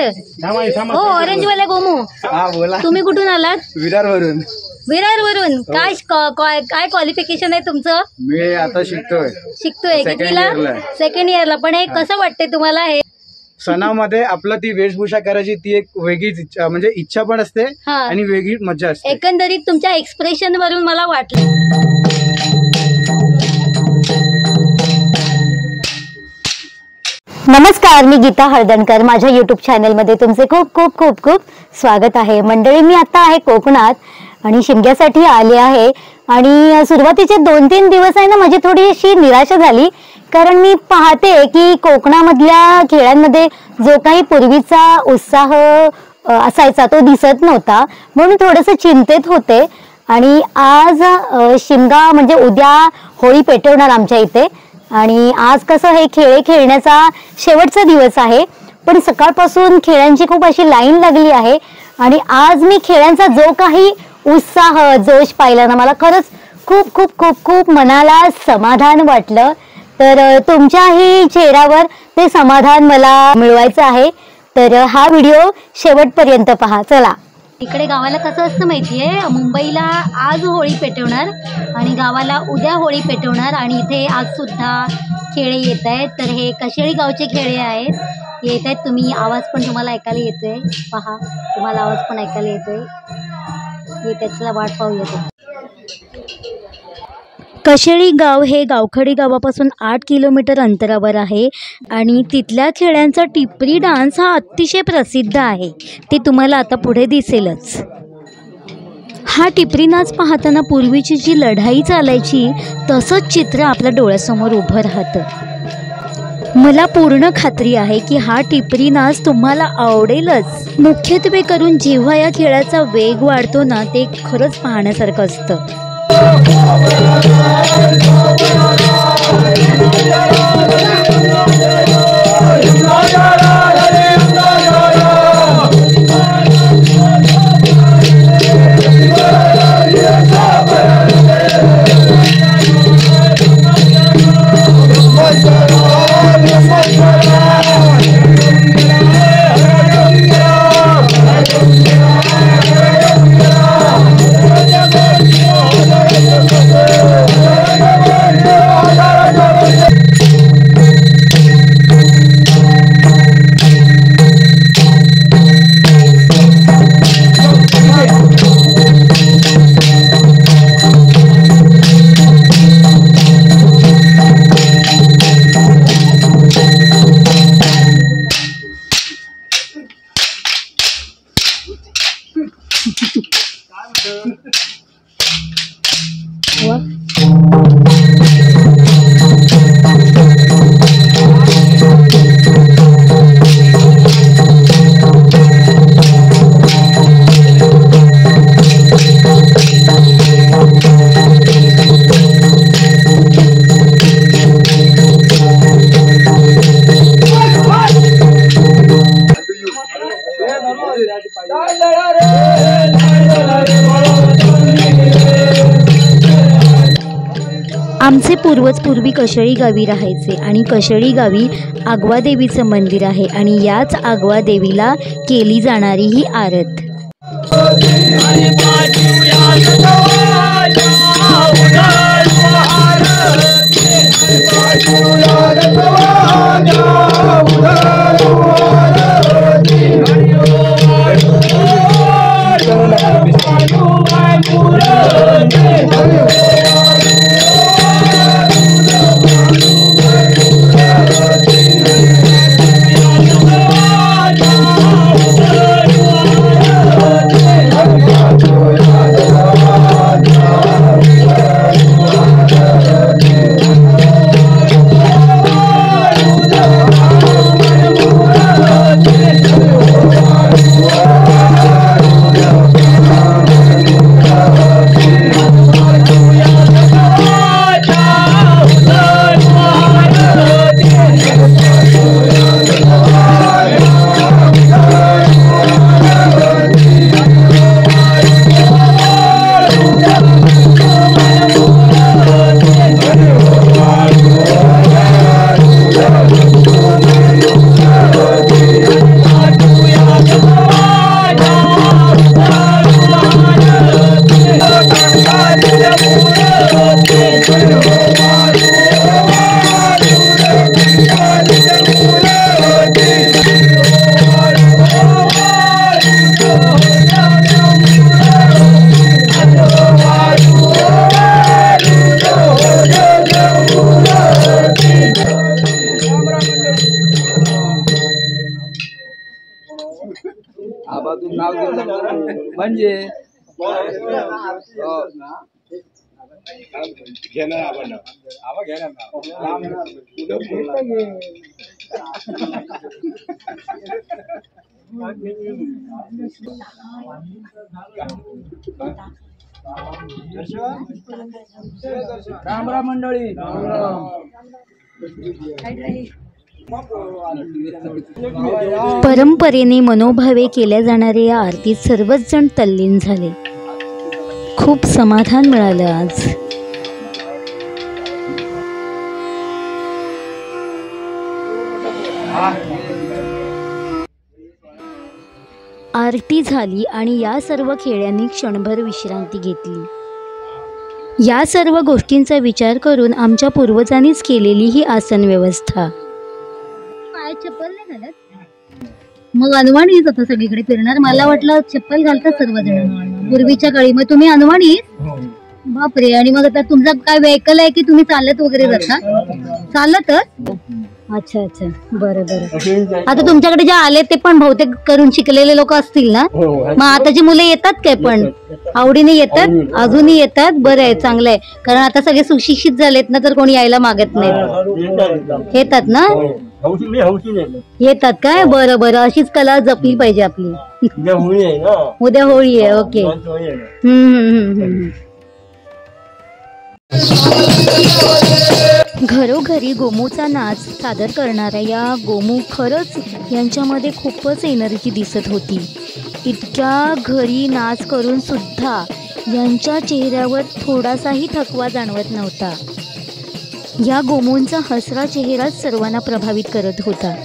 हो ऑरेंज वाले गोमू. हा बोला. तुम्ही कुठून आलात? विरारवरून. विरारवरून. काय क्वालिफिकेशन आहे तुमचं? मी आता शिकतोय. कितीला? सेकंड इयरला. पण हे कसं वाटतंय तुम्हाला? हे सणामध्ये आपलं ती वेशभूषा करायची ती एक वेगळीच इच्छा, म्हणजे इच्छा पण असते आणि वेगळी मजा असते. एकंदरीत तुमच्या एक्सप्रेशन वरून मला वाटलं. नमस्कार, मी गीता हळदणकर. माझ्या युट्यूब चॅनलमध्ये तुमचे खूप खूप खूप खूप स्वागत आहे. मंडळी, मी आता आहे कोकणात आणि शिमग्यासाठी आले आहे. आणि सुरुवातीचे 2-3 दिवस आहे ना, माझी थोडी अशी निराशा झाली, कारण मी पाहते की कोकणामधल्या खेळांमध्ये जो काही पूर्वीचा उत्साह असायचा तो दिसत नव्हता, म्हणून थोडंसं चिंतेत होते. आणि आज शिमगा म्हणजे उद्या होळी पेटवणार आमच्या इथे. आणि आज कसं हे खेळ खेळण्याचा शेवटचा दिवस आहे, पण सकाळपासून खेळांची खूप अशी लाईन लागली आहे. आणि आज मी खेळांचा जो काही उत्साह जोश पाहिला ना, मला खरंच खूप खूप खूप खूप मनाला समाधान वाटलं. तर तुमच्याही चेहऱ्यावर ते समाधान मला मिळवायचं आहे. तर हा व्हिडिओ शेवटपर्यंत पहा. चला. इकडे गावाला कसं असतं माहितीये, मुंबईला आज होळी पेटवणार आणि गावाला उद्या होळी पेटवणार. आणि इथे आज सुद्धा खेळे येत आहेत. तर हे कशेळी गावचे खेळे आहेत, येत आहेत. तुम्ही आवाज पण तुम्हाला ऐकायला येतोय. पहा, तुम्हाला आवाज पण ऐकायला येतोय. त्याला वाट पाहू येतो. कशेळी गाव हे गावखडी गावापासून 8 किलोमीटर अंतरावर आहे. आणि तिथल्या खेळ्यांचा टिपरी डान्स हा अतिशय प्रसिद्ध आहे. ते तुम्हाला आता पुढे दिसेलच. हा टिपरी नाच पाहताना पूर्वीची जी लढाई चालायची तसंच चित्र आपल्या डोळ्यासमोर उभं राहतं. मला पूर्ण खात्री आहे की हा टिपरी नाच तुम्हाला आवडेलच. मुख्यत्वे करून जेव्हा या खेळाचा वेग वाढतो ना, ते खरंच पाहण्यासारखं असतं. आमचे पूर्वज पूर्वी कशेळी गावी राहायचे आणि कशेळी गावी आगवा देवीचं मंदिर आहे. आणि याच आगवा देवीला केली जाणारी ही आरत. म्हणजे राम राम मंडळी. परंपरेने मनोभावे केल्या जाणाऱ्या या आरतीत सर्वच जण तल्लीन झाले. खूप समाधान मिळालं आज. आरती झाली आणि या सर्व खेड्यांनी क्षणभर विश्रांती घेतली. या सर्व गोष्टींचा विचार करून आमच्या पूर्वजांनीच केलेली ही आसन व्यवस्था. पायात चप्पल नाही घालत, मग अनवाणीच आता सगळीकडे फिरणार. मला वाटलं चप्पल घालतात सर्वजण पूर्वीच्या काळी, मग तुम्ही अनवाणी? बापरे. आणि मग आता तुमचं काय व्हेकल आहे की तुम्ही चालत वगैरे जाता? चालतच. अच्छा अच्छा, बरं बरं. आता तुमच्याकडे जे आले ते पण बहुतेक करून शिकलेले लोक असतील ना? मग आताची मुलं येतात काय पण आवडीने येतात? अजूनही येतात. बरं आहे, चांगलं आहे. कारण आता सगळे सुशिक्षित झालेत ना, तर कोणी यायला मागत नाहीत. येतात ना? येतात काय? बरं बरं. अशीच कला जपली पाहिजे आपली. उद्या होळी आहे. ओके. घरोघरी गोमूचा नाच सादर करणाऱ्या या गोमू खरंच यांच्यामध्ये खूपच एनर्जी दिसत होती. इतक्या घरी नाच करून सुद्धा यांच्या चेहऱ्यावर थोडासाही थकवा जाणवत नव्हता. या गोमूंचा हसरा चेहराच सर्वांना प्रभावित करत होता.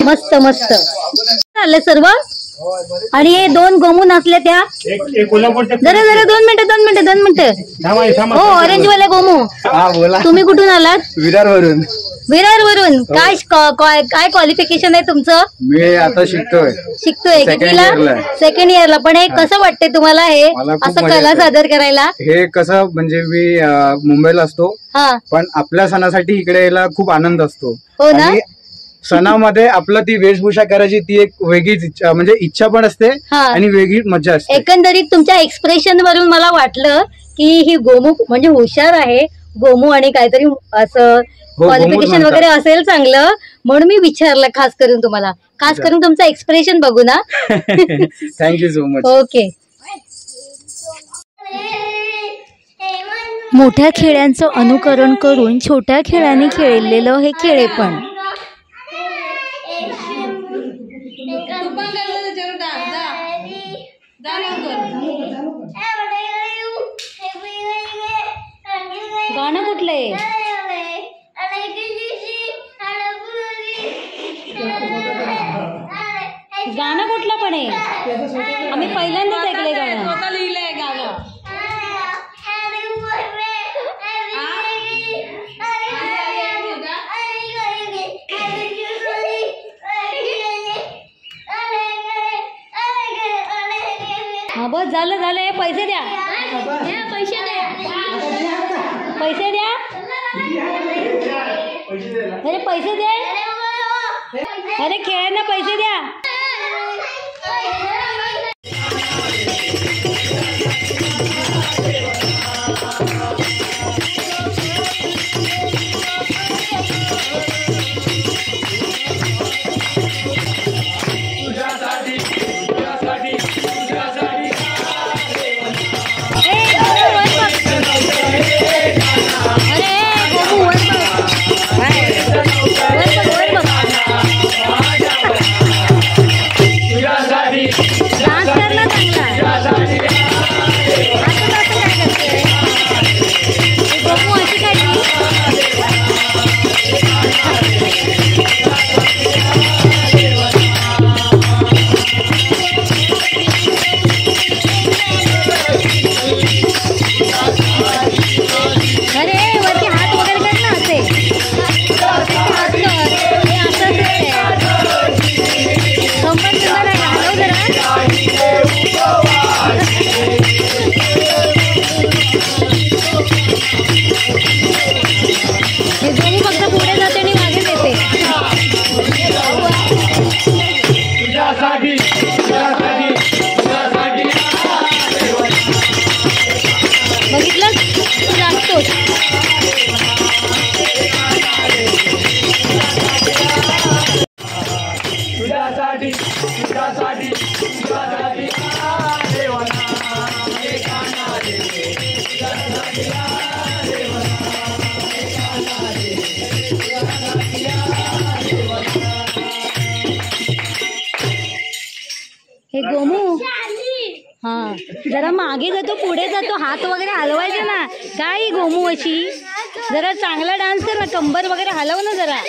मस्त मस्त चाललंय सर्व. आणि हे दोन गोमू नसले त्या जरा जरा 2 मिनिटं. हो, ऑरेंज वाले गोमू. तुम्ही कुठून आलात? विरारवरून. विरारवरून. काय क्वालिफिकेशन आहे तुमचं? मी आता शिकतोय. कितीला? सेकंड इयरला. पण हे कसं वाटतंय तुम्हाला हे असं कला सादर करायला? हे कसं म्हणजे मी मुंबईला असतो, पण आपल्या सणासाठी इकडे यायला खूप आनंद असतो. हो ना? सणामध्ये आपलं ती वेशभूषा करायची ती एक वेगळीच इच्छा, म्हणजे इच्छा पण असते आणि वेगळी मजा असते. एकंदरीत तुमच्या एक्सप्रेशन वरून मला वाटलं की ही गोमू म्हणजे हुशार आहे गोमू, आणि काहीतरी असं क्वालिफिकेशन वगैरे असेल चांगलं, म्हणून मी विचारलं खास करून तुम्हाला. खास करून तुमचं एक्सप्रेशन बघू ना. Thank you so much. ओके. मोठ्या खेळांचं अनुकरण करून छोट्या खेळांनी खेळलेलं हे खेळेपण. गाणं कुठलंय? गाणं कुठलं पण आहे? आम्ही पहिल्यांदाच ऐकलंय गाणं. लिहिलंय गाणं. हा बस झालं झालं. पैसे द्या, पैसे द्या, पैसे द्या. अरे पैसे द्या. अरे खेळांना पैसे द्या. हे गोमू हा जरा मागे जातो पुढे जातो हात वगैरे हलवायचे ना. काय गोमू अशी जरा चांगला डान्स कर ना. कंबर वगैरे हलव ना जरा.